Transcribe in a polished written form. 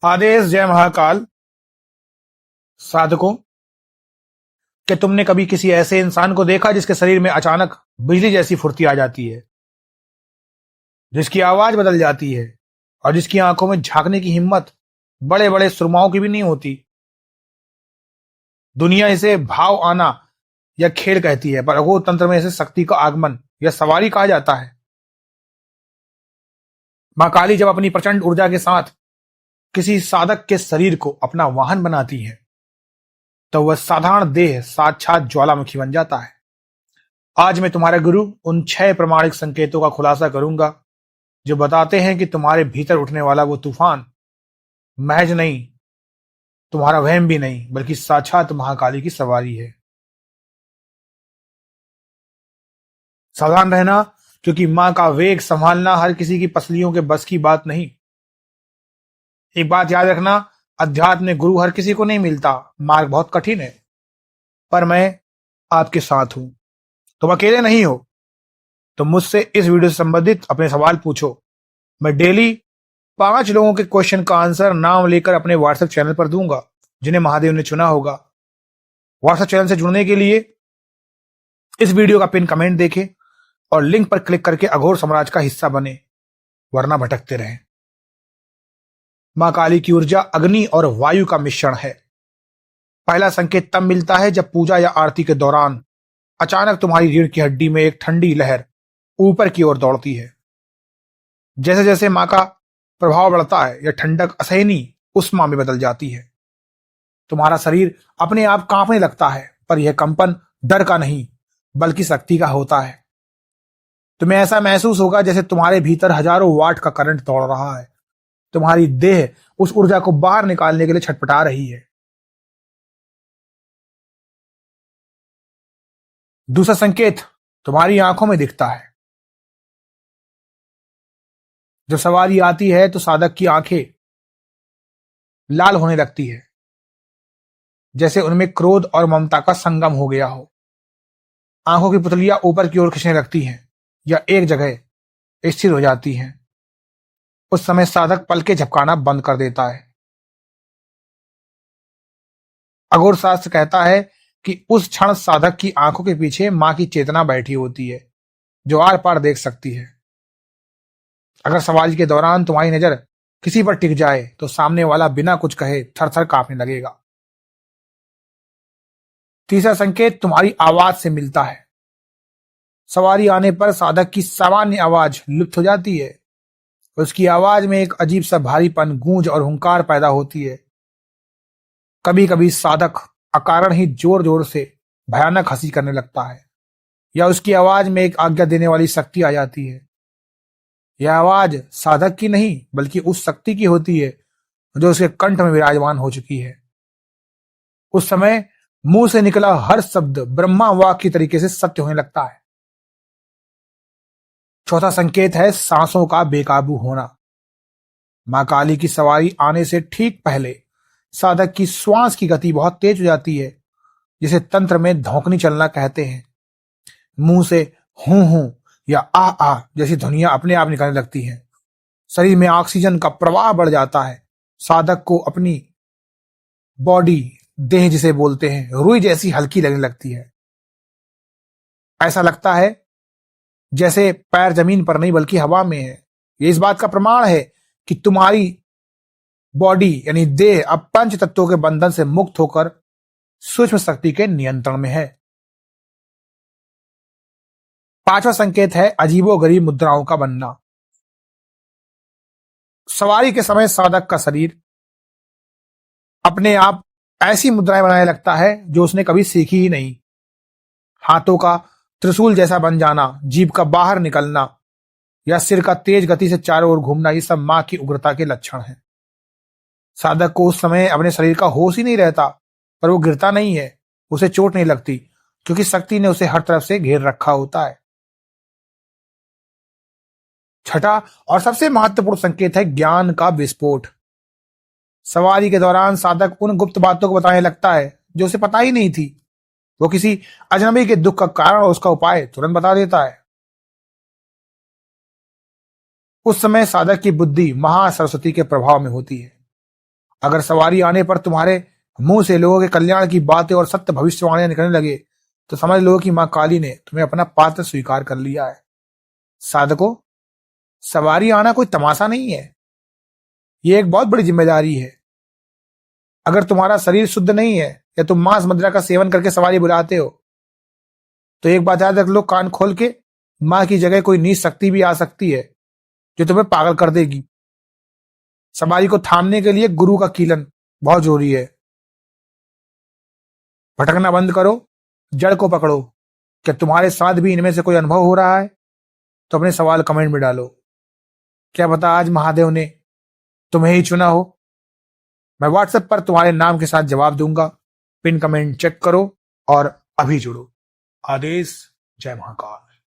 आदेश जय महाकाल। साधकों, क्या तुमने कभी किसी ऐसे इंसान को देखा जिसके शरीर में अचानक बिजली जैसी फुर्ती आ जाती है, जिसकी आवाज बदल जाती है और जिसकी आंखों में झांकने की हिम्मत बड़े बड़े सुरमाओं की भी नहीं होती? दुनिया इसे भाव आना या खेल कहती है, पर अघोर तंत्र में इसे शक्ति का आगमन या सवारी कहा जाता है। मां काली जब अपनी प्रचंड ऊर्जा के साथ किसी साधक के शरीर को अपना वाहन बनाती है, तो वह साधारण देह साक्षात ज्वालामुखी बन जाता है। आज मैं तुम्हारा गुरु उन 6 प्रमाणिक संकेतों का खुलासा करूंगा जो बताते हैं कि तुम्हारे भीतर उठने वाला वो तूफान महज नहीं, तुम्हारा वहम भी नहीं, बल्कि साक्षात महाकाली की सवारी है। सावधान रहना, क्योंकि मां का वेग संभालना हर किसी की पसलियों के बस की बात नहीं। एक बात याद रखना, अध्यात्म में गुरु हर किसी को नहीं मिलता। मार्ग बहुत कठिन है, पर मैं आपके साथ हूं। तुम अकेले नहीं हो। तुम मुझसे इस वीडियो से संबंधित अपने सवाल पूछो। मैं डेली 5 लोगों के क्वेश्चन का आंसर नाम लेकर अपने व्हाट्सएप चैनल पर दूंगा, जिन्हें महादेव ने चुना होगा। व्हाट्सएप चैनल से जुड़ने के लिए इस वीडियो का पिन कमेंट देखें और लिंक पर क्लिक करके अघोर साम्राज्य का हिस्सा बने, वरना भटकते रहें। मां काली की ऊर्जा अग्नि और वायु का मिश्रण है। पहला संकेत तब मिलता है जब पूजा या आरती के दौरान अचानक तुम्हारी रीढ़ की हड्डी में एक ठंडी लहर ऊपर की ओर दौड़ती है। जैसे जैसे मां का प्रभाव बढ़ता है, यह ठंडक असहनीय उष्मा में बदल जाती है। तुम्हारा शरीर अपने आप कांपने लगता है, पर यह कंपन डर का नहीं, बल्कि शक्ति का होता है। तुम्हें ऐसा महसूस होगा जैसे तुम्हारे भीतर हजारों वाट का करंट दौड़ रहा है। तुम्हारी देह उस ऊर्जा को बाहर निकालने के लिए छटपटा रही है। दूसरा संकेत तुम्हारी आंखों में दिखता है। जब सवारी आती है तो साधक की आंखें लाल होने लगती है, जैसे उनमें क्रोध और ममता का संगम हो गया हो। आंखों की पुतलियां ऊपर की ओर खिंचने लगती हैं या एक जगह स्थिर हो जाती हैं। उस समय साधक पलके झपकाना बंद कर देता है। अघोर शास्त्र कहता है कि उस क्षण साधक की आंखों के पीछे मां की चेतना बैठी होती है, जो आर पार देख सकती है। अगर सवारी के दौरान तुम्हारी नजर किसी पर टिक जाए तो सामने वाला बिना कुछ कहे थर थर कांपने लगेगा। तीसरा संकेत तुम्हारी आवाज से मिलता है। सवारी आने पर साधक की सामान्य आवाज लुप्त हो जाती है। उसकी आवाज में एक अजीब सा भारीपन, गूंज और हुंकार पैदा होती है। कभी कभी साधक अकारण ही जोर जोर से भयानक हंसी करने लगता है, या उसकी आवाज में एक आज्ञा देने वाली शक्ति आ जाती है। यह आवाज साधक की नहीं, बल्कि उस शक्ति की होती है जो उसके कंठ में विराजमान हो चुकी है। उस समय मुंह से निकला हर शब्द ब्रह्मा वाक् की तरीके से सत्य होने लगता है। चौथा संकेत है सांसों का बेकाबू होना। मां काली की सवारी आने से ठीक पहले साधक की श्वास की गति बहुत तेज हो जाती है, जिसे तंत्र में धौंकनी चलना कहते हैं। मुंह से हूं हूं या आ आ जैसी ध्वनियां अपने आप निकलने लगती हैं। शरीर में ऑक्सीजन का प्रवाह बढ़ जाता है। साधक को अपनी बॉडी, देह जिसे बोलते हैं, रुई जैसी हल्की लगने लगती है। ऐसा लगता है जैसे पैर जमीन पर नहीं बल्कि हवा में है। ये इस बात का प्रमाण है कि तुम्हारी बॉडी यानी देह अब पंच तत्वों के बंधन से मुक्त होकर सूक्ष्म शक्ति के नियंत्रण में है। पांचवा संकेत है अजीबोगरीब मुद्राओं का बनना। सवारी के समय साधक का शरीर अपने आप ऐसी मुद्राएं बनाने लगता है जो उसने कभी सीखी ही नहीं। हाथों का त्रिशूल जैसा बन जाना, जीभ का बाहर निकलना या सिर का तेज गति से चारों ओर घूमना, ये सब मां की उग्रता के लक्षण हैं। साधक को उस समय अपने शरीर का होश ही नहीं रहता, पर वो गिरता नहीं है, उसे चोट नहीं लगती, क्योंकि शक्ति ने उसे हर तरफ से घेर रखा होता है। छठा और सबसे महत्वपूर्ण संकेत है ज्ञान का विस्फोट। सवारी के दौरान साधक उन गुप्त बातों को बताने लगता है जो उसे पता ही नहीं थी। वो किसी अजनबी के दुख का कारण और उसका उपाय तुरंत बता देता है। उस समय साधक की बुद्धि महासरस्वती के प्रभाव में होती है। अगर सवारी आने पर तुम्हारे मुंह से लोगों के कल्याण की बातें और सत्य भविष्यवाणियां निकलने लगे तो समझ लो कि मां काली ने तुम्हें अपना पात्र स्वीकार कर लिया है। साधको, सवारी आना कोई तमाशा नहीं है, ये एक बहुत बड़ी जिम्मेदारी है। अगर तुम्हारा शरीर शुद्ध नहीं है या तुम मांस मदिरा का सेवन करके सवारी बुलाते हो तो एक बात याद रख लो, कान खोल के, मां की जगह कोई नीच शक्ति भी आ सकती है जो तुम्हें पागल कर देगी। सवारी को थामने के लिए गुरु का कीलन बहुत जरूरी है। भटकना बंद करो, जड़ को पकड़ो। क्या तुम्हारे साथ भी इनमें से कोई अनुभव हो रहा है? तो अपने सवाल कमेंट में डालो। क्या पता आज महादेव ने तुम्हें ही चुना हो। मैं व्हाट्सएप पर तुम्हारे नाम के साथ जवाब दूंगा। पिन कमेंट चेक करो और अभी जुड़ो। आदेश। जय महाकाल।